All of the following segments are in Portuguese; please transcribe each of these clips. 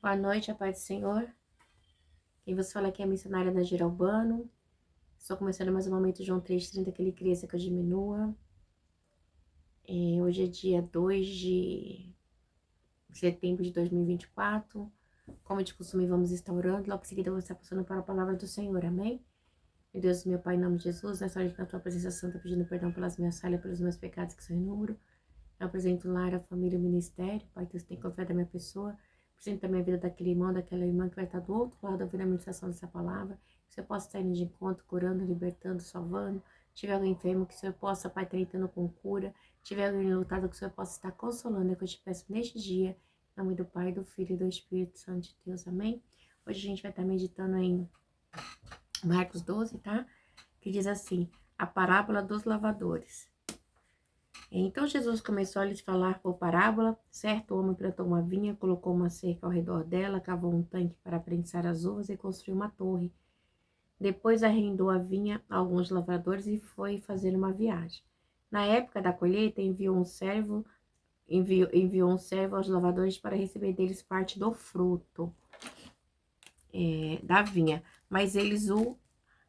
Boa noite, a paz do Senhor. Quem vos fala aqui é a missionária da Gira Urbano. Estou começando mais um momento João 3,30, que ele cresça, que eu diminua. Hoje é dia 2 de setembro de 2024. Como de costume, vamos estar orando. Logo em seguida, eu vou estar passando para a palavra do Senhor. Amém? Meu Deus, meu Pai, em nome de Jesus, nessa hora de na tua presença santa, pedindo perdão pelas minhas falhas, pelos meus pecados que são em número. Eu apresento o lar, a família, o ministério. Pai, Deus tem confiado da minha pessoa. Apresento também a vida daquele irmão, daquela irmã que vai estar do outro lado ouvindo a ministração dessa palavra. Que o Senhor possa estar indo de encontro, curando, libertando, salvando. Se tiver alguém enfermo, que o Senhor possa, Pai, estar entrando com cura. Se tiver alguém lutado, que o Senhor possa estar consolando. É o que eu te peço neste dia. Em nome do Pai, do Filho e do Espírito Santo de Deus. Amém? Hoje a gente vai estar meditando em Marcos 12, tá? Que diz assim: a parábola dos lavadores. Então Jesus começou a lhes falar por parábola. Certo homem plantou uma vinha, colocou uma cerca ao redor dela, cavou um tanque para prensar as uvas e construiu uma torre. Depois arrendou a vinha a alguns lavradores e foi fazer uma viagem. Na época da colheita, enviou um servo aos lavradores para receber deles parte do fruto da vinha. Mas eles o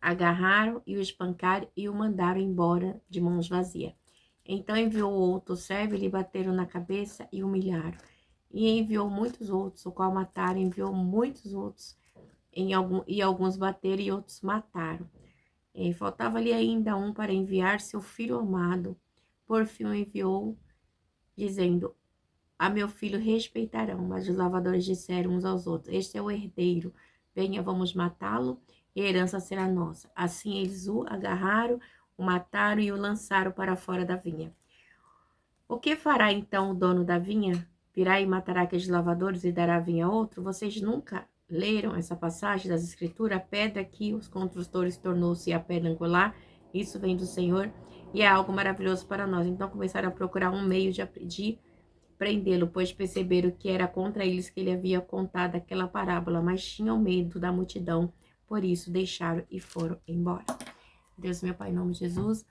agarraram e o espancaram e o mandaram embora de mãos vazias. Então enviou outro servo, lhe bateram na cabeça e humilharam. E enviou muitos outros, o qual mataram, enviou muitos outros, e alguns bateram e outros mataram. Faltava-lhe ainda um para enviar seu filho amado. Por fim o enviou, dizendo: a meu filho respeitarão. Mas os lavradores disseram uns aos outros: este é o herdeiro, venha, vamos matá-lo, e a herança será nossa. Assim eles o agarraram, o mataram e o lançaram para fora da vinha. O que fará então o dono da vinha? Virá e matará aqueles lavradores e dará a vinha a outro? Vocês nunca leram essa passagem das Escrituras? A pedra que os construtores tornou-se a pedra angular, isso vem do Senhor e é algo maravilhoso para nós. Então começaram a procurar um meio de prendê-lo, pois perceberam que era contra eles que ele havia contado aquela parábola, mas tinham medo da multidão, por isso deixaram e foram embora. Deus, meu Pai, em nome de Jesus,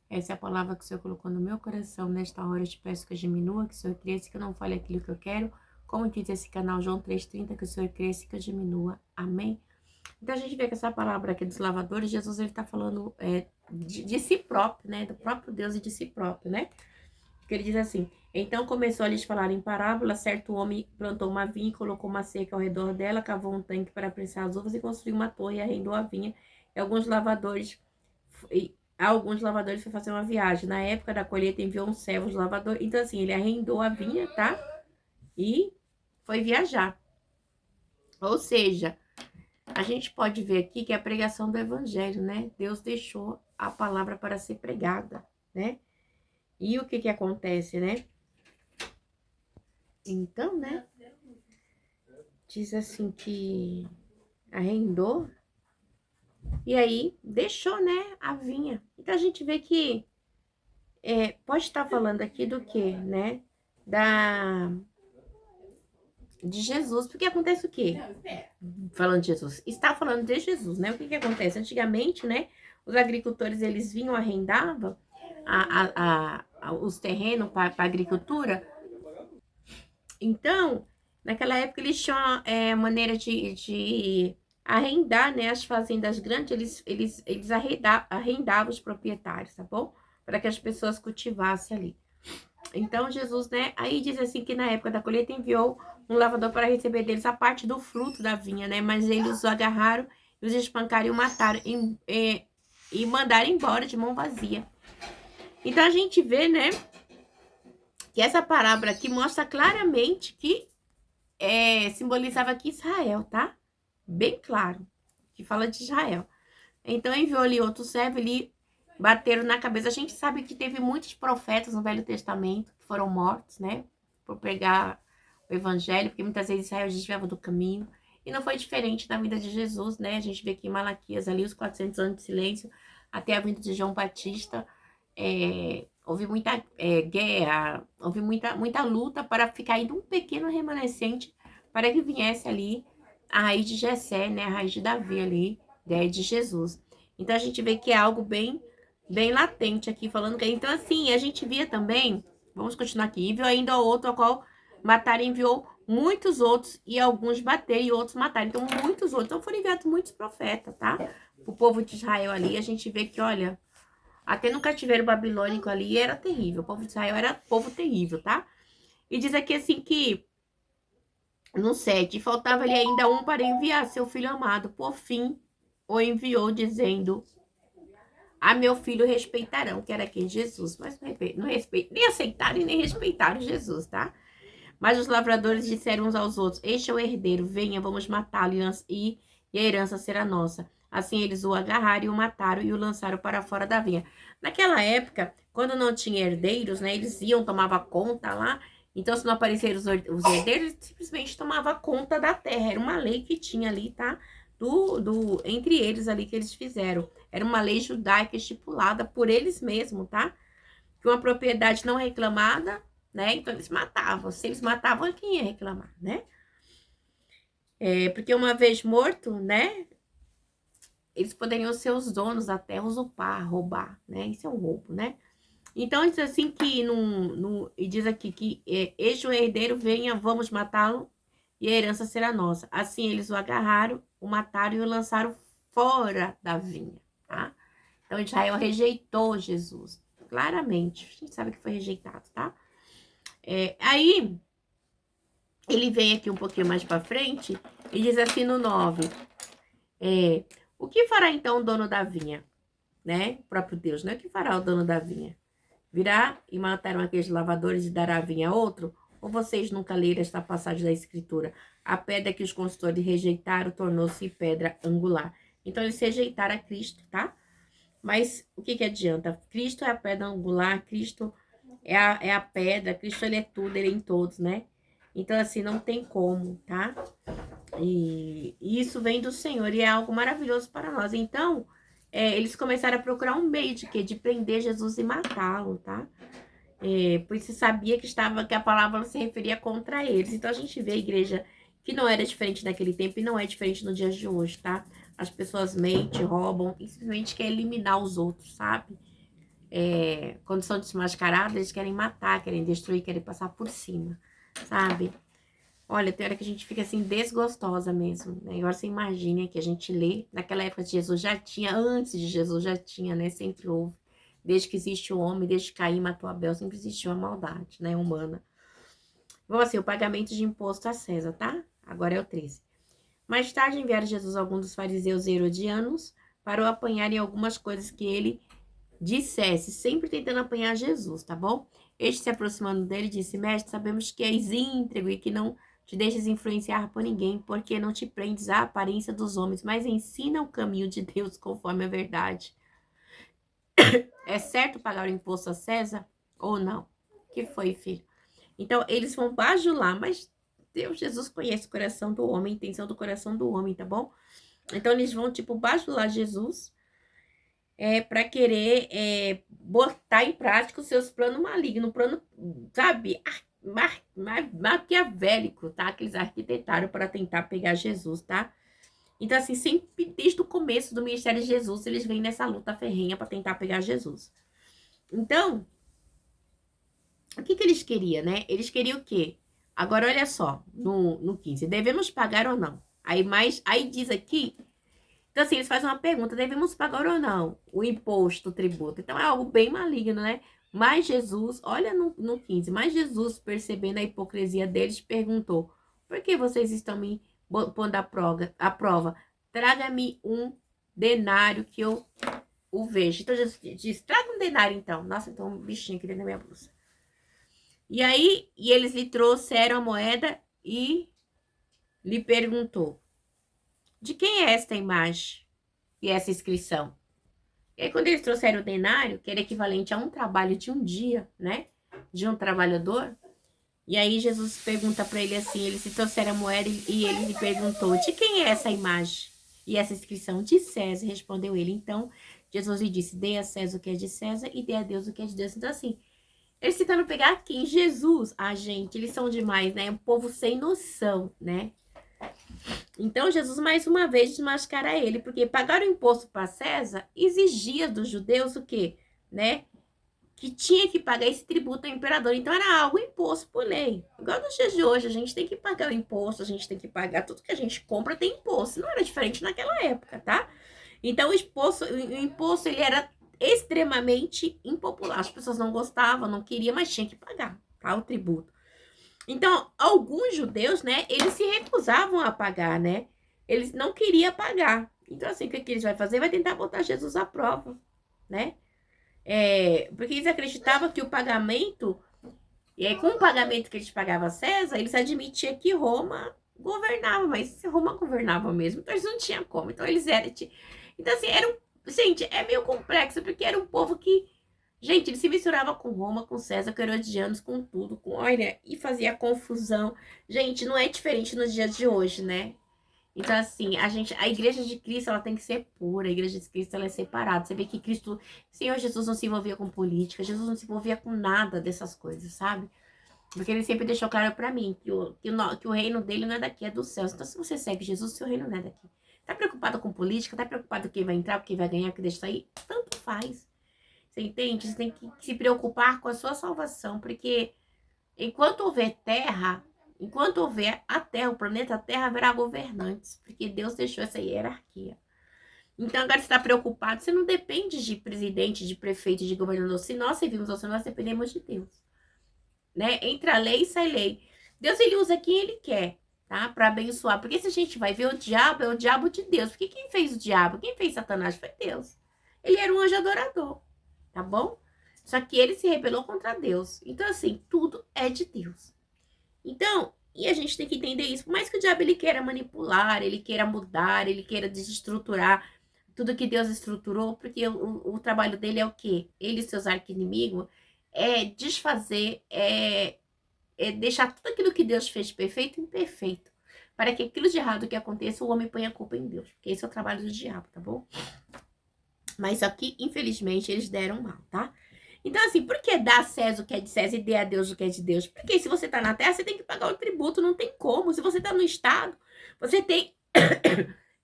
essa é a palavra que o Senhor colocou no meu coração. Nesta hora eu te peço que eu diminua, que o Senhor cresça, que eu não fale aquilo que eu quero. Como diz esse canal João 3,30, que o Senhor cresça e que eu diminua. Amém? Então a gente vê que essa palavra aqui dos lavadores, Jesus ele está falando de si próprio, né? Do próprio Deus e de si próprio, né? Porque ele diz assim: então começou a lhes falar em parábola. Certo homem plantou uma vinha e colocou uma cerca ao redor dela, cavou um tanque para prensar as uvas e construiu uma torre e arrendou a vinha. E alguns lavadores foi fazer uma viagem. Na época da colheita enviou um servo aos lavadores. Então assim, ele arrendou a vinha, tá? E foi viajar. Ou seja, a gente pode ver aqui que é a pregação do evangelho, né? Deus deixou a palavra para ser pregada, né? E o que acontece, né? Então, né? Diz assim que arrendou e aí deixou, né? A vinha. Então a gente vê que pode estar falando aqui do que, né? De Jesus, porque acontece o quê? Falando de Jesus, está falando de Jesus, né? O que acontece? Antigamente, né? Os agricultores, eles vinham, arrendavam os terrenos para agricultura. Então, naquela época, eles tinham maneira de arrendar, né? As fazendas grandes, eles arrendavam os proprietários, tá bom? Para que as pessoas cultivassem ali. Então, Jesus, né? Aí diz assim que na época da colheita enviou um lavrador para receber deles a parte do fruto da vinha, né? Mas eles os agarraram, os espancaram e o mataram e mandaram embora de mão vazia. Então, a gente vê, né? Que essa parábola aqui mostra claramente que simbolizava aqui Israel, tá? Bem claro, que fala de Israel. Então enviou ali outro servo, ali bateram na cabeça. A gente sabe que teve muitos profetas no Velho Testamento que foram mortos, né? Por pregar o evangelho, porque muitas vezes Israel desviava do caminho. E não foi diferente na vida de Jesus, né? A gente vê aqui em Malaquias ali os 400 anos de silêncio, até a vinda de João Batista. Houve muita guerra, houve muita luta para ficar ainda um pequeno remanescente para que viesse ali a raiz de Jessé, né? A raiz de Davi ali, né? De Jesus. Então a gente vê que é algo bem latente aqui, falando que... Então assim, a gente via também, vamos continuar aqui, enviou ainda outro ao qual mataram, enviou muitos outros, e alguns bateram e outros mataram. Então, muitos outros. Então, foram enviados muitos profetas, tá? O povo de Israel ali, a gente vê que, olha, até no cativeiro babilônico ali era terrível. O povo de Israel era povo terrível, tá? E diz aqui assim que, no 7, faltava-lhe ainda um para enviar seu filho amado. Por fim, o enviou, dizendo: a meu filho respeitarão, que era quem? Jesus. Mas não respeitaram, nem aceitaram e nem respeitaram Jesus, tá? Mas os lavradores disseram uns aos outros: este é o herdeiro, venha, vamos matá-lo e a herança será nossa. Assim eles o agarraram e o mataram e o lançaram para fora da vinha. Naquela época, quando não tinha herdeiros, né, eles iam, tomava conta lá. Então, se não apareceram os herdeiros, eles simplesmente tomava conta da terra. Era uma lei que tinha ali, tá? Entre eles ali que eles fizeram. Era uma lei judaica estipulada por eles mesmos, tá? Que uma propriedade não reclamada, né? Então eles matavam. Se eles matavam, quem ia reclamar, né? Porque uma vez morto, né? Eles poderiam ser os donos da terra, usurpar, roubar, né? Isso é um roubo, né? Então diz assim que e diz aqui que este o herdeiro venha, vamos matá-lo e a herança será nossa. Assim eles o agarraram, o mataram e o lançaram fora da vinha, tá? Então Israel rejeitou Jesus, claramente. A gente sabe que foi rejeitado, tá? Aí ele vem aqui um pouquinho mais para frente e diz assim no 9: o que fará então o dono da vinha? Né? O próprio Deus, né? O que fará o dono da vinha? Virá e matarão aqueles lavadores e dará a vinha a outro? Ou vocês nunca leram esta passagem da Escritura? A pedra que os construtores rejeitaram tornou-se pedra angular. Então eles rejeitaram a Cristo, tá? Mas o que adianta? Cristo é a pedra angular, Cristo é a pedra, Cristo ele é tudo, ele é em todos, né? Então, assim, não tem como, tá? E isso vem do Senhor e é algo maravilhoso para nós. Então, eles começaram a procurar um meio de quê? De prender Jesus e matá-lo, tá? Pois se sabia que a palavra se referia contra eles. Então, a gente vê a igreja que não era diferente naquele tempo e não é diferente no dia de hoje, tá? As pessoas mentem, roubam e simplesmente querem eliminar os outros, sabe? Quando são desmascarados, eles querem matar, querem destruir, querem passar por cima, sabe? Olha, tem hora que a gente fica assim, desgostosa mesmo, né? Agora você imagina que a gente lê, naquela época de Jesus já tinha, antes de Jesus já tinha, né? Sempre houve. Desde que existe o homem, desde que Caim matou Abel, sempre existiu a maldade, né? Humana. Vamos assim, o pagamento de imposto a César, tá? Agora é o 13. Mais tarde enviaram Jesus alguns dos fariseus e herodianos para o apanhar em algumas coisas que ele dissesse, sempre tentando apanhar Jesus, tá bom? Este se aproximando dele disse: mestre, sabemos que és íntegro e que não te deixes influenciar por ninguém, porque não te prendes à aparência dos homens, mas ensina o caminho de Deus conforme a verdade. É certo pagar o imposto a César ou não? Que foi, filho? Então, eles vão bajular, mas Deus, Jesus conhece o coração do homem, a intenção do coração do homem, tá bom? Então, eles vão, tipo, bajular Jesus para querer botar em prática os seus planos malignos, plano, sabe, maquiavélico, tá? Que eles arquitetaram para tentar pegar Jesus, tá? Então, assim, sempre desde o começo do ministério de Jesus, eles vêm nessa luta ferrenha para tentar pegar Jesus. Então, o que eles queriam, né? Eles queriam o quê? Agora, olha só, no 15, devemos pagar ou não? Aí diz aqui. Então, assim, eles fazem uma pergunta: devemos pagar ou não o imposto, o tributo? Então, é algo bem maligno, né? Mas Jesus, olha no 15, mas Jesus, percebendo a hipocrisia deles, perguntou: por que vocês estão me pondo à prova? Traga-me um denário que eu o vejo. Então, Jesus diz: traga um denário, então. Nossa, então um bichinho aqui dentro da minha blusa. E aí, eles lhe trouxeram a moeda e lhe perguntou: de quem é esta imagem e essa inscrição? E aí, quando eles trouxeram o denário, que era equivalente a um trabalho de um dia, né? De um trabalhador. E aí, Jesus pergunta para ele assim: eles se trouxeram a moeda e ele lhe perguntou: de quem é essa imagem e essa inscrição? De César, respondeu ele. Então, Jesus lhe disse: dê a César o que é de César e dê a Deus o que é de Deus. Então, assim, eles tentando pegar aqui em Jesus. Ah, gente, eles são demais, né? Um povo sem noção, né? Então, Jesus, mais uma vez, desmascara ele, porque pagar o imposto para César exigia dos judeus o quê? Né? que tinha que pagar esse tributo ao imperador. Então era algo imposto por lei. Igual nos dias de hoje, a gente tem que pagar o imposto, a gente tem que pagar tudo que a gente compra tem imposto. Não era diferente naquela época, tá? Então o imposto ele era extremamente impopular. As pessoas não gostavam, não queriam, mas tinha que pagar, tá? O tributo. Então, alguns judeus, né, eles se recusavam a pagar, né? Eles não queriam pagar. Então, assim, o que eles vão fazer? Vai tentar botar Jesus à prova, né? Porque eles acreditavam que o pagamento, com o pagamento que eles pagavam a César, eles admitiam que Roma governava, mas se Roma governava mesmo, então eles não tinham como. Então, eles eram... Então, assim, gente, é meio complexo, porque era um povo que... Gente, ele se misturava com Roma, com César, com Herodianos, com tudo, olha, e fazia confusão. Gente, não é diferente nos dias de hoje, né? Então, assim, a igreja de Cristo, ela tem que ser pura, a igreja de Cristo, ela é separada. Você vê que Cristo, Senhor Jesus não se envolvia com política, Jesus não se envolvia com nada dessas coisas, sabe? Porque ele sempre deixou claro pra mim que o reino dele não é daqui, é dos céus. Então, se você segue Jesus, seu reino não é daqui. Tá preocupado com política, tá preocupado com quem vai entrar, com quem vai ganhar, quem deixa sair? Tanto faz. Você entende? Você tem que se preocupar com a sua salvação, porque enquanto houver terra... Enquanto houver a Terra, o planeta Terra, haverá governantes, porque Deus deixou essa hierarquia. Então, agora você está preocupado, você não depende de presidente, de prefeito, de governador. Se nós servimos ao Senhor, nós dependemos de Deus. Né? Entra a lei e sai lei. Deus, ele usa quem ele quer, tá? Para abençoar. Porque se a gente vai ver o diabo, é o diabo de Deus. Porque quem fez o diabo, quem fez Satanás foi Deus. Ele era um anjo adorador, tá bom? Só que ele se rebelou contra Deus. Então, assim, tudo é de Deus. Então, e a gente tem que entender isso. Por mais que o diabo ele queira manipular, ele queira mudar, ele queira desestruturar tudo que Deus estruturou, porque o trabalho dele é o quê? Ele e seus arqui-inimigos é desfazer, deixar tudo aquilo que Deus fez perfeito imperfeito. Para que aquilo de errado que aconteça, o homem ponha a culpa em Deus. Porque esse é o trabalho do diabo, tá bom? Mas aqui, infelizmente, eles deram mal, tá? Então, assim, por que dar a César o que é de César e dê a Deus o que é de Deus? Porque se você tá na terra, você tem que pagar o tributo, não tem como. Se você tá no estado, você tem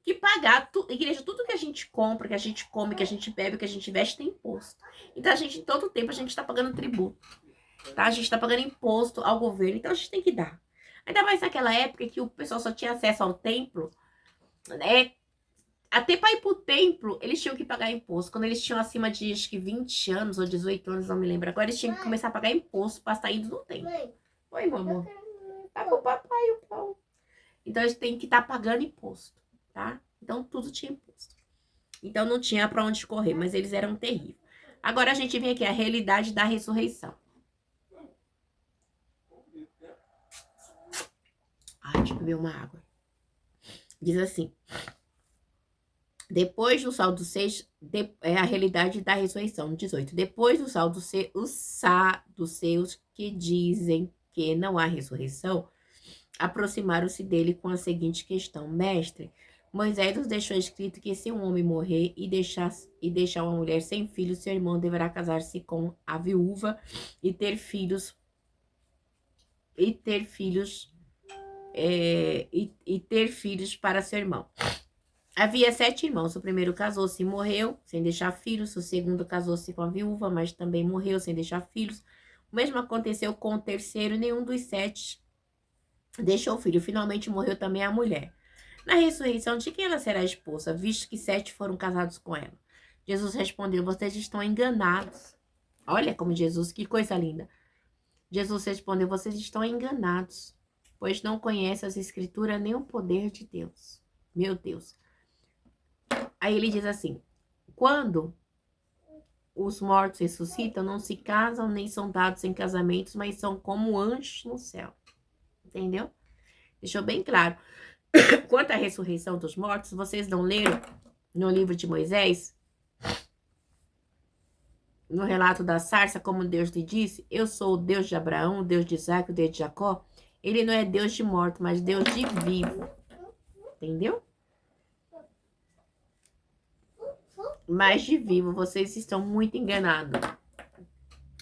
que pagar, igreja, tudo que a gente compra, que a gente come, que a gente bebe, que a gente veste, tem imposto. Então, a gente, em todo tempo, a gente tá pagando tributo, tá? A gente tá pagando imposto ao governo, então a gente tem que dar. Ainda mais naquela época que o pessoal só tinha acesso ao templo, né? Até para ir pro templo, eles tinham que pagar imposto. Quando eles tinham acima de, acho que 20 anos ou 18 anos, não me lembro agora, eles tinham que começar a pagar imposto para estar indo no templo. Oi, meu amor. Tá com o papai o pão. Então, eles têm que estar pagando imposto, tá? Então, tudo tinha imposto. Então, não tinha para onde correr, mas eles eram terríveis. Agora, a gente vem aqui, a realidade da ressurreição. Ai, deixa eu beber uma água. Diz assim... Depois do saldo 6, é a realidade da ressurreição, 18. Depois do saldo 6, os saduceus que dizem que não há ressurreição, aproximaram-se dele com a seguinte questão: Mestre, Moisés nos deixou escrito que se um homem morrer e deixar uma mulher sem filhos, seu irmão deverá casar-se com a viúva e ter filhos para seu irmão. Havia 7 irmãos. O primeiro casou-se e morreu, sem deixar filhos. O segundo casou-se com a viúva, mas também morreu, sem deixar filhos. O mesmo aconteceu com o terceiro. Nenhum dos 7 deixou filho. Finalmente morreu também a mulher. Na ressurreição, de quem ela será esposa, visto que 7 foram casados com ela? Jesus respondeu: vocês estão enganados. Olha como Jesus, que coisa linda. Jesus respondeu: vocês estão enganados, pois não conhecem as escrituras nem o poder de Deus. Meu Deus. Aí ele diz assim: quando os mortos ressuscitam, não se casam nem são dados em casamentos, mas são como anjos no céu. Entendeu? Deixou bem claro. Quanto à ressurreição dos mortos, vocês não leram no livro de Moisés, no relato da sarça, como Deus lhe disse: eu sou o Deus de Abraão, o Deus de Isaac, o Deus de Jacó. Ele não é Deus de morto, mas Deus de vivo. Entendeu? Mas de vivo, vocês estão muito enganados.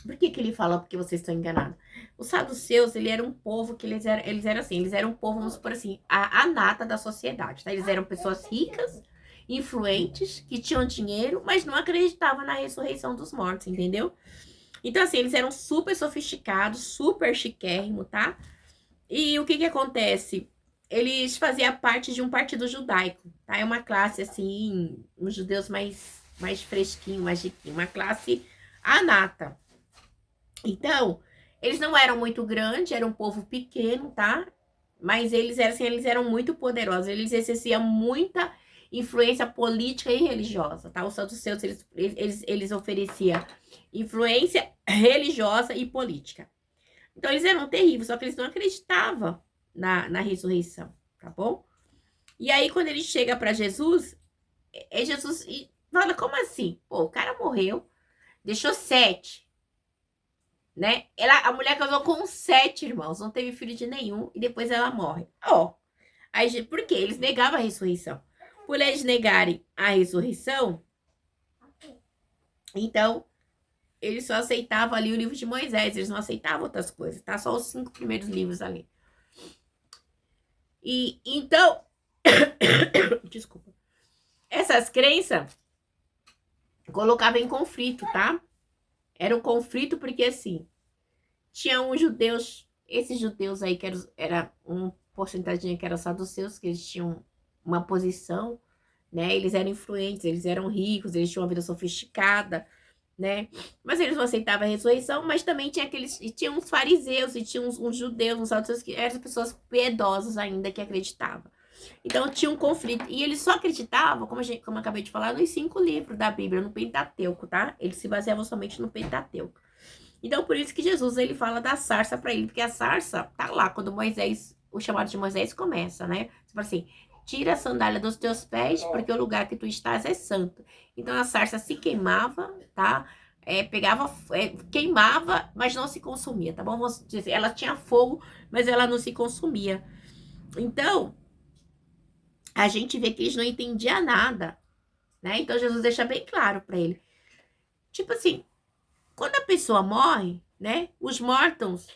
Por que ele fala porque vocês estão enganados? Os saduceus, ele era um povo que eles eram assim, eles eram um povo, vamos supor assim, a nata da sociedade, tá? Eles eram pessoas ricas, influentes, que tinham dinheiro, mas não acreditavam na ressurreição dos mortos, entendeu? Então, assim, eles eram super sofisticados, super chiquérrimo, tá? E o que que acontece? Eles faziam parte de um partido judaico, tá? É uma classe, assim, os judeus mais fresquinho, mais riquinho, uma classe anata. Então, eles não eram muito grandes, era um povo pequeno, tá? Mas eles eram, assim, eles eram muito poderosos, eles exerciam muita influência política e religiosa, tá? Os saduceus, eles ofereciam influência religiosa e política. Então, eles eram terríveis, só que eles não acreditavam na ressurreição, tá bom? E aí, quando ele chega para Jesus, Jesus e fala, como assim? Pô, o cara morreu, deixou 7, né? A mulher casou com 7 irmãos, não teve filho de nenhum, e depois ela morre. Ó, aí, por quê? Eles negavam a ressurreição. Por eles negarem a ressurreição, então, eles só aceitavam ali o livro de Moisés, eles não aceitavam outras coisas, tá? Só os 5 primeiros livros ali. E então, desculpa, essas crenças colocavam em conflito, tá? Era um conflito porque, assim, tinham os judeus, esses judeus aí, que era um porcentagem que era saduceus, que eles tinham uma posição, né? Eles eram influentes, eles eram ricos, eles tinham uma vida sofisticada, né? Mas eles não aceitavam a ressurreição, mas também tinha uns fariseus e tinha uns judeus, uns saduceus, que eram pessoas piedosas ainda que acreditavam. Então tinha um conflito. E eles só acreditavam, como eu acabei de falar, nos 5 livros da Bíblia, no Pentateuco, tá? Eles se baseavam somente no Pentateuco. Então, por isso que Jesus, ele fala da sarça para ele, porque a sarça tá lá, quando Moisés, o chamado de Moisés começa, né? Você fala assim, tira a sandália dos teus pés, porque o lugar que tu estás é santo. Então, a sarça se queimava, tá? Queimava, mas não se consumia, tá bom? Vamos dizer, ela tinha fogo, mas ela não se consumia. Então, a gente vê que eles não entendiam nada, né? Então, Jesus deixa bem claro para ele. Tipo assim, quando a pessoa morre, né? Os mortos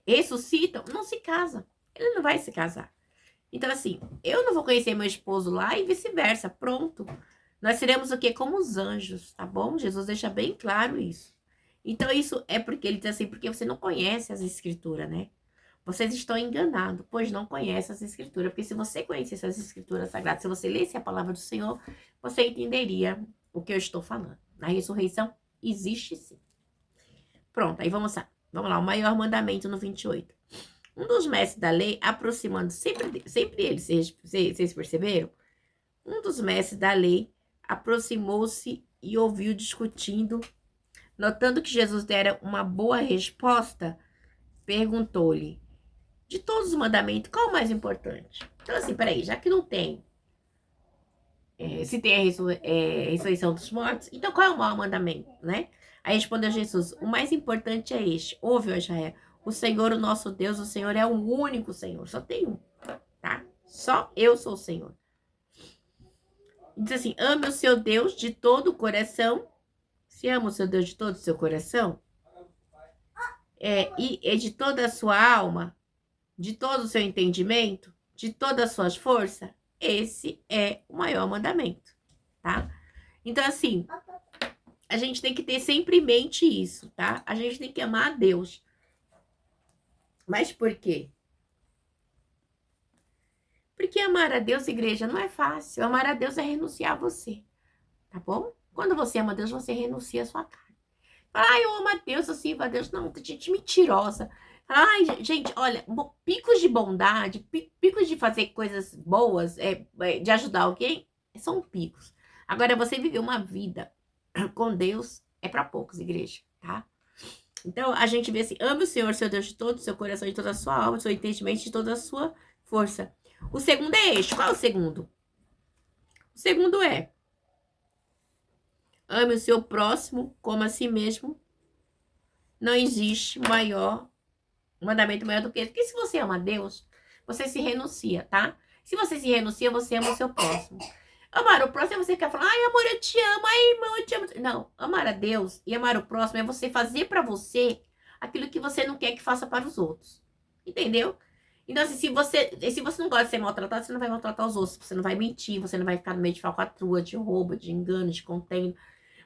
ressuscitam, não se casa. Ele não vai se casar. Então, assim, eu não vou conhecer meu esposo lá e vice-versa. Pronto. Nós seremos o quê? Como os anjos, tá bom? Jesus deixa bem claro isso. Então, isso é porque ele diz assim, porque você não conhece as escrituras, né? Vocês estão enganados, pois não conhecem as escrituras. Porque se você conhecesse as escrituras sagradas, se você lesse a palavra do Senhor, você entenderia o que eu estou falando. A ressurreição existe sim. Pronto, aí vamos lá. Vamos lá, o maior mandamento no 28. Um dos mestres da lei, aproximando sempre ele, vocês perceberam? Um dos mestres da lei aproximou-se e ouviu discutindo. Notando que Jesus dera uma boa resposta, perguntou-lhe, de todos os mandamentos, qual é o mais importante? Então, assim, peraí, já que não tem, se tem a ressurreição dos mortos, então qual é o maior mandamento, né? Aí respondeu Jesus, o mais importante é este, ouve, ó Israel, o Senhor, o nosso Deus, o Senhor é o único Senhor, só tem um, tá? Só eu sou o Senhor. Diz assim, ame o seu Deus de todo o coração, se ama o seu Deus de todo o seu coração, e de toda a sua alma, de todo o seu entendimento, de todas as suas forças, esse é o maior mandamento, tá? Então, assim, a gente tem que ter sempre em mente isso, tá? A gente tem que amar a Deus. Mas por quê? Porque amar a Deus, igreja, não é fácil. Amar a Deus é renunciar a você, tá bom? Quando você ama a Deus, você renuncia a sua carne. Fala, eu amo a Deus, eu sirvo a Deus. Não, gente mentirosa. Ai, gente, olha, picos de bondade, picos de fazer coisas boas, de ajudar alguém, são picos. Agora, você viver uma vida com Deus é para poucos, igreja, tá? Então, a gente vê assim, ame o Senhor, seu Deus, de todo o seu coração, de toda a sua alma, do seu entendimento, de toda a sua força. O segundo é este. Qual é o segundo? O segundo é, ame o seu próximo como a si mesmo. Não existe mandamento maior do que esse. Porque se você ama a Deus, você se renuncia, tá? Se você se renuncia, você ama o seu próximo. Amar o próximo é você quer falar, ai, amor, eu te amo, ai, irmão, eu te amo. Não, amar a Deus e amar o próximo é você fazer pra você aquilo que você não quer que faça para os outros. Entendeu? Então, assim, se você não gosta de ser maltratado, você não vai maltratar os outros. Você não vai mentir, você não vai ficar no meio de falcatrua, de roubo, de engano, de contêiner.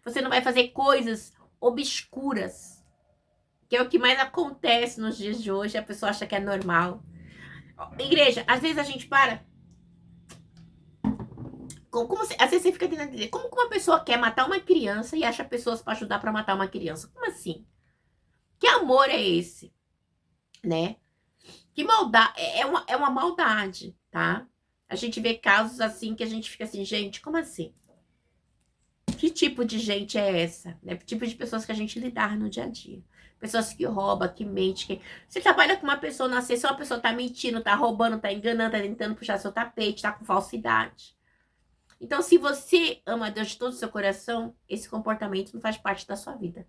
Você não vai fazer coisas obscuras, que é o que mais acontece nos dias de hoje, a pessoa acha que é normal. Igreja, às vezes a gente para... às vezes você fica tentando entender, como que uma pessoa quer matar uma criança e acha pessoas para ajudar para matar uma criança? Como assim? Que amor é esse? Né? Que maldade, é uma maldade, tá? A gente vê casos assim que a gente fica assim, gente, como assim? Que tipo de gente é essa? Né? Que tipo de pessoas que a gente lidar no dia a dia? Pessoas que roubam, que mentem. Que... Você trabalha com uma pessoa, não sei se uma pessoa tá mentindo, tá roubando, tá enganando, tá tentando puxar seu tapete, tá com falsidade. Então, se você ama Deus de todo o seu coração, esse comportamento não faz parte da sua vida.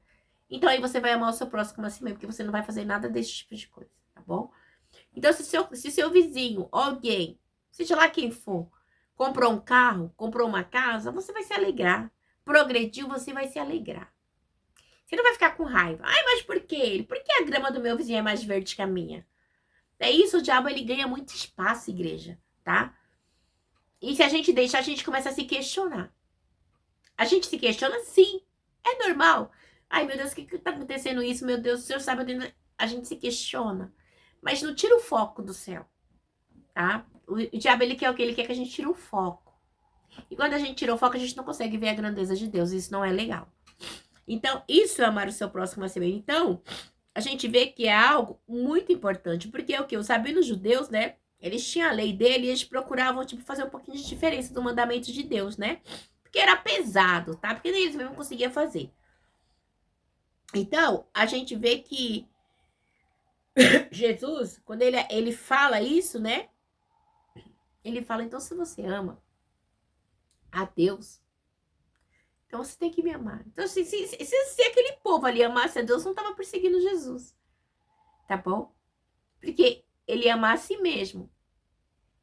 Então, aí você vai amar o seu próximo como assim mesmo, porque você não vai fazer nada desse tipo de coisa, tá bom? Então, se seu vizinho, alguém, seja lá quem for, comprou um carro, comprou uma casa, você vai se alegrar. Progrediu, você vai se alegrar. Você não vai ficar com raiva. Ai, mas por que ele? Por que a grama do meu vizinho é mais verde que a minha? É isso, o diabo, ele ganha muito espaço, igreja, tá? E se a gente deixar, a gente começa a se questionar. A gente se questiona, sim. É normal. Ai, meu Deus, o que tá acontecendo isso? Meu Deus, o Senhor sabe. A gente se questiona. Mas não tira o foco do céu, tá? O diabo, ele quer o quê? Ele quer que a gente tire o foco. E quando a gente tira o foco, a gente não consegue ver a grandeza de Deus. Isso não é legal. Então, isso é amar o seu próximo a si mesmo. Então, a gente vê que é algo muito importante. Porque é o quê? Os rabinos judeus, né? Eles tinham a lei dele e eles procuravam, tipo, fazer um pouquinho de diferença do mandamento de Deus, né? Porque era pesado, tá? Porque nem eles mesmos conseguiam fazer. Então, a gente vê que Jesus, quando ele fala isso, né? Ele fala, então, se você ama a Deus, então você tem que me amar. Então, se aquele povo ali amasse a Deus, não estava perseguindo Jesus, tá bom? Porque ele ia amar a si mesmo.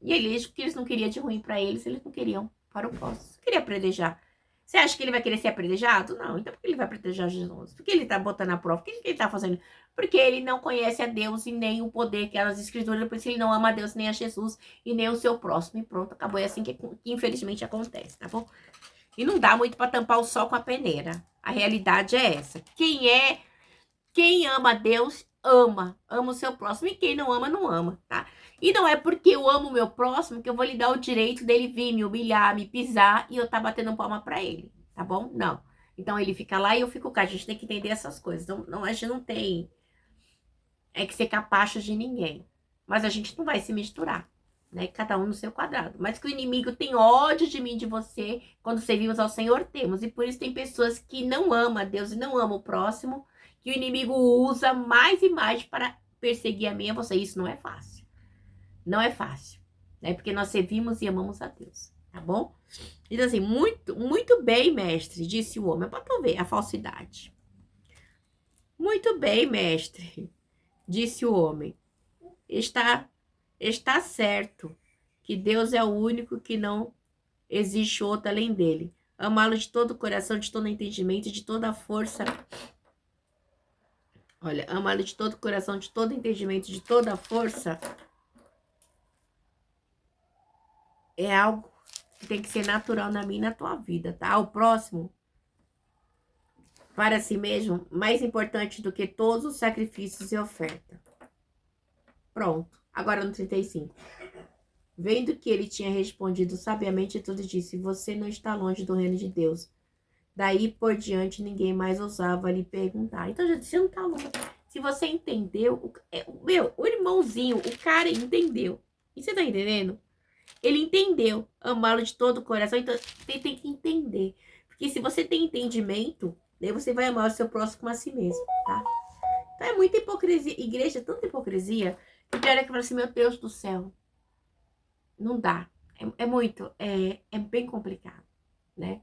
E eles, o que eles não queriam de ruim para eles não queriam para o próximo. Queria apredrejar. Você acha que ele vai querer ser apredrejado? Não. Então por que ele vai apredrejar Jesus? Por que ele tá botando a prova? Por que ele tá fazendo? Porque ele não conhece a Deus e nem o poder que as escrituras, por isso ele não ama a Deus nem a Jesus e nem o seu próximo. E pronto, acabou. É assim que infelizmente acontece, tá bom? E não dá muito para tampar o sol com a peneira. A realidade é essa. Quem ama a Deus, ama o seu próximo. E quem não ama, não ama, tá? E não é porque eu amo o meu próximo que eu vou lhe dar o direito dele vir me humilhar, me pisar e eu tá batendo palma pra ele, tá bom? Não. Então ele fica lá e eu fico cá. A gente tem que entender essas coisas. Não, a gente não tem que ser capacho de ninguém. Mas a gente não vai se misturar, né? Cada um no seu quadrado. Mas que o inimigo tem ódio de mim e de você quando servimos ao Senhor, temos. E por isso tem pessoas que não amam a Deus e não amam o próximo, que o inimigo usa mais e mais para perseguir a mim e a você. Isso não é fácil. Não é fácil, né? Porque nós servimos e amamos a Deus, tá bom? Então assim, muito bem, mestre, disse o homem. Para tu ver a falsidade. Muito bem, mestre, disse o homem. Está certo que Deus é o único, que não existe outro além dele. Amá-lo de todo o coração, de todo o entendimento, de toda a força. Olha, amá-lo de todo o coração, de todo o entendimento, de toda a força. É algo que tem que ser natural na minha e na tua vida, tá? O próximo, para si mesmo, mais importante do que todos os sacrifícios e oferta. Pronto. Agora no 35. Vendo que ele tinha respondido sabiamente tudo, disse: você não está longe do reino de Deus. Daí por diante, ninguém mais ousava lhe perguntar. Então, gente, você não está longe. Se você entendeu, o irmãozinho, o cara entendeu. E você tá entendendo? Ele entendeu amá-lo de todo o coração. Então, você tem que entender. Porque se você tem entendimento, daí você vai amar o seu próximo como a si mesmo, tá? Então, é muita hipocrisia. Igreja, tanta hipocrisia. E pior é que fala assim, meu Deus do céu. Não dá. É bem complicado, né?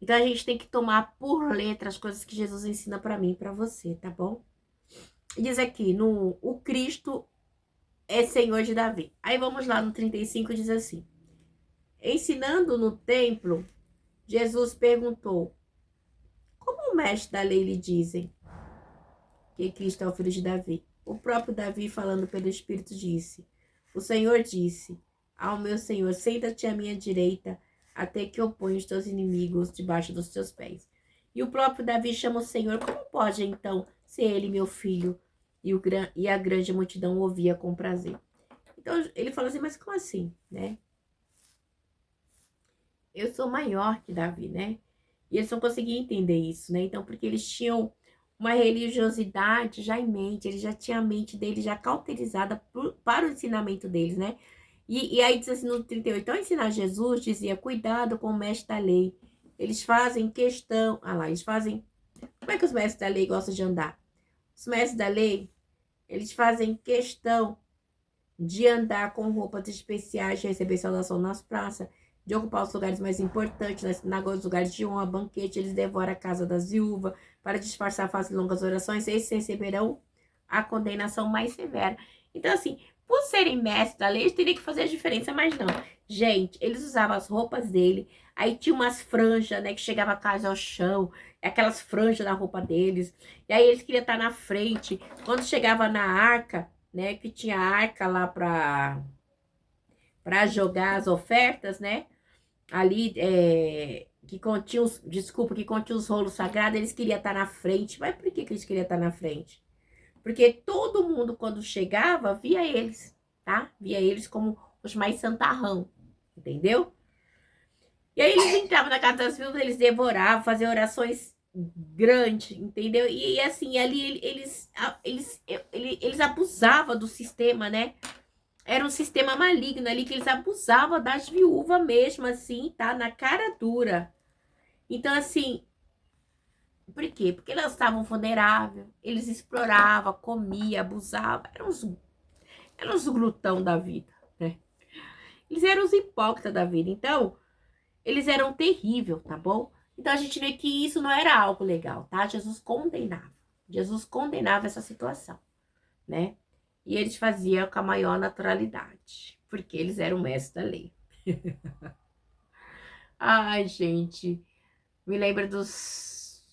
Então, a gente tem que tomar por letra as coisas que Jesus ensina pra mim e pra você, tá bom? Diz aqui, o Cristo é Senhor de Davi. Aí vamos lá no 35, diz assim: ensinando no templo, Jesus perguntou: como o mestre da lei lhe dizem que Cristo é o filho de Davi? O próprio Davi, falando pelo Espírito, disse: o Senhor disse ao meu Senhor: senta-te à minha direita, até que eu ponha os teus inimigos debaixo dos teus pés. E o próprio Davi chama o Senhor. Como pode, então, ser ele meu filho? E a grande multidão ouvia com prazer. Então, ele fala assim, mas como assim, né? Eu sou maior que Davi, né? E eles não conseguiam entender isso, né? Então, porque eles tinham uma religiosidade já em mente, eles já tinham a mente deles já cauterizada para o ensinamento deles, né? E aí diz assim no 38, então ensinar Jesus dizia, cuidado com o mestre da lei. Eles fazem questão, eles fazem, como é que os mestres da lei gostam de andar? Os mestres da lei, eles fazem questão de andar com roupas especiais, de receber saudação nas praças, de ocupar os lugares mais importantes, nas sinagogas, lugares de honra, banquete, eles devoram a casa das viúvas, para disfarçar fazem longas orações, esses receberão a condenação mais severa. Então, assim, por serem mestres da lei, eles teriam que fazer a diferença, mas não. Gente, eles usavam as roupas dele, aí tinha umas franjas, né, que chegava quase ao chão, aquelas franjas na roupa deles, e aí eles queriam estar na frente. Quando chegava na arca, né, que tinha a arca lá para jogar as ofertas, né, ali, que continha que continha os rolos sagrados, eles queriam estar na frente. Mas por que eles queriam estar na frente? Porque todo mundo, quando chegava, via eles, tá? Via eles como os mais santarrão, entendeu? E aí eles entravam na casa das viúvas, eles devoravam, faziam orações grandes, entendeu? E assim, ali eles abusavam do sistema, né? Era um sistema maligno ali, que eles abusavam das viúvas mesmo, assim, tá? Na cara dura. Então, assim, por quê? Porque elas estavam vulneráveis, eles exploravam, comiam, abusavam. Eram os glutão da vida, né? Eles eram os hipócritas da vida. Então, eles eram terríveis, tá bom? Então, a gente vê que isso não era algo legal, tá? Jesus condenava. Jesus condenava essa situação, né? E eles faziam com a maior naturalidade, porque eles eram mestres da lei. Ai, gente, me lembra dos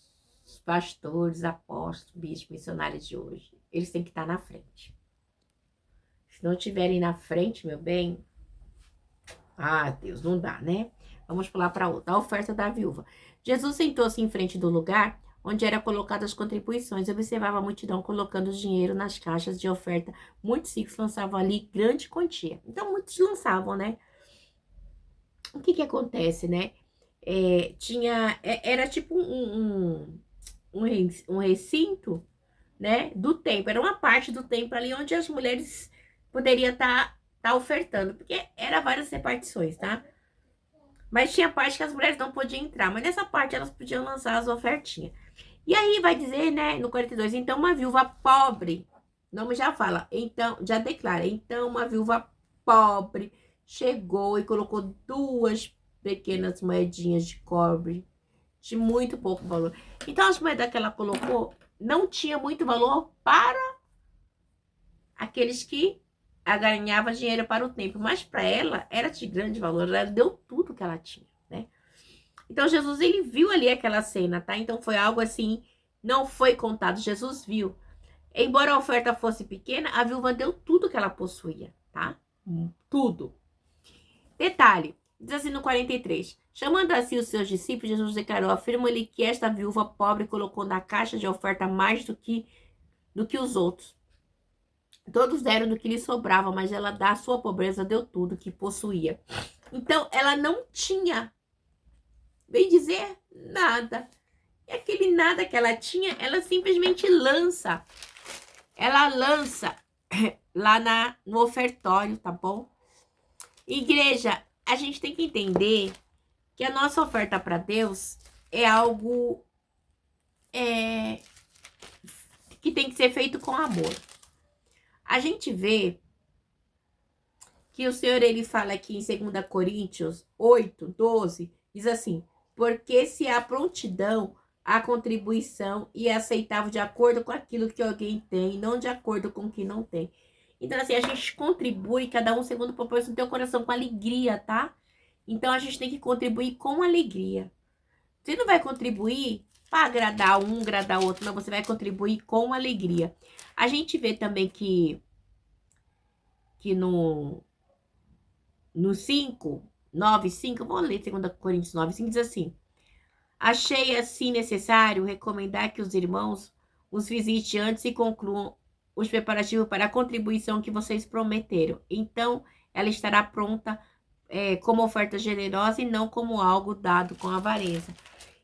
pastores, apóstolos, bispos, missionários de hoje. Eles têm que estar na frente. Se não estiverem na frente, meu bem, Deus, não dá, né? Vamos pular para outra. A oferta da viúva. Jesus sentou-se em frente do lugar onde eram colocadas as contribuições. Observava a multidão colocando o dinheiro nas caixas de oferta. Muitos ricos lançavam ali grande quantia. Então, muitos lançavam, né? O que que acontece, né? Era tipo um recinto, né, do templo. Era uma parte do templo ali onde as mulheres poderiam tá ofertando, porque era várias repartições, tá? Mas tinha parte que as mulheres não podiam entrar, mas nessa parte elas podiam lançar as ofertinhas. E aí vai dizer, né, no 42, então uma viúva pobre, o nome já fala, então, já declara, então uma viúva pobre chegou e colocou 2 pequenas moedinhas de cobre, de muito pouco valor. Então as moedas que ela colocou não tinha muito valor para aqueles que ganhavam dinheiro para o templo, mas para ela era de grande valor, ela deu tudo que ela tinha, né? Então Jesus, ele viu ali aquela cena, tá? Então foi algo assim, não foi contado, Jesus viu. Embora a oferta fosse pequena, a viúva deu tudo que ela possuía, tá? Tudo. Detalhe, diz assim no 43, chamando assim os seus discípulos, Jesus declarou, afirma-lhe que esta viúva pobre colocou na caixa de oferta mais do que os outros. Todos deram do que lhe sobrava, mas ela, da sua pobreza, deu tudo que possuía. Então, ela não tinha, bem dizer, nada. E aquele nada que ela tinha, ela simplesmente lança. Ela lança lá no ofertório, tá bom? Igreja, a gente tem que entender que a nossa oferta para Deus é algo que tem que ser feito com amor. A gente vê que o Senhor, ele fala aqui em 2 Coríntios 8, 12, diz assim, porque se há prontidão, há contribuição e é aceitável de acordo com aquilo que alguém tem, não de acordo com o que não tem. Então, assim, a gente contribui, cada um segundo o propósito do teu coração, com alegria, tá? Então, a gente tem que contribuir com alegria. Você não vai contribuir para agradar um, agradar outro, não, você vai contribuir com alegria. A gente vê também que no 5, 9, 5, vou ler 2 Coríntios 9, 5, diz assim, Achei assim necessário recomendar que os irmãos os visite antes e concluam os preparativos para a contribuição que vocês prometeram. Então, ela estará pronta como oferta generosa e não como algo dado com avareza.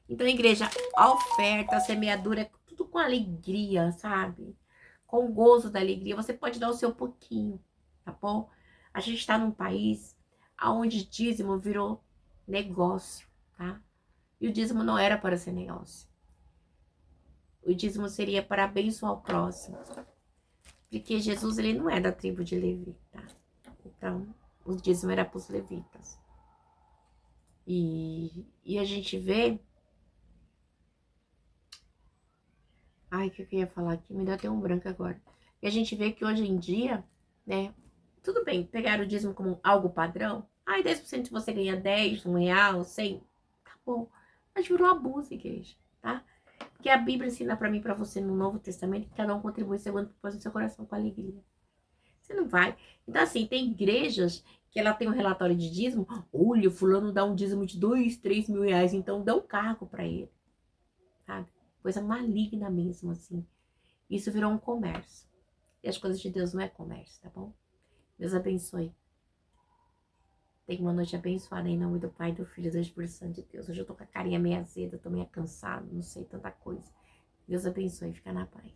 Então, igreja, a oferta, a semeadura, é tudo com alegria, sabe? Com o gozo da alegria. Você pode dar o seu pouquinho, tá bom? A gente está num país onde dízimo virou negócio, tá? E o dízimo não era para ser negócio. O dízimo seria para abençoar o próximo. Porque Jesus, ele não é da tribo de Levi, tá? Então, o dízimo era para os levitas. E a gente vê... Ai, o que eu ia falar aqui? Me deu até um branco agora. E a gente vê que hoje em dia, né? Tudo bem, pegar o dízimo como algo padrão. Ai, 10% você ganha 10, R$ 1, 100. Tá bom. Mas virou abuso, igreja, tá? Porque a Bíblia ensina pra mim e pra você no Novo Testamento que cada um contribui segundo o propósito do seu coração com alegria. Você não vai. Então, assim, tem igrejas que ela tem um relatório de dízimo. Olha, o fulano dá um dízimo de 2, 3 mil reais, então dá um cargo pra ele. Sabe? Coisa maligna mesmo, assim. Isso virou um comércio. E as coisas de Deus não é comércio, tá bom? Deus abençoe. Tenha uma noite abençoada em nome do Pai, do Filho e do Espírito Santo de Deus. Hoje eu tô com a carinha meio azeda, tô meio cansada, não sei, tanta coisa. Deus abençoe, fica na paz.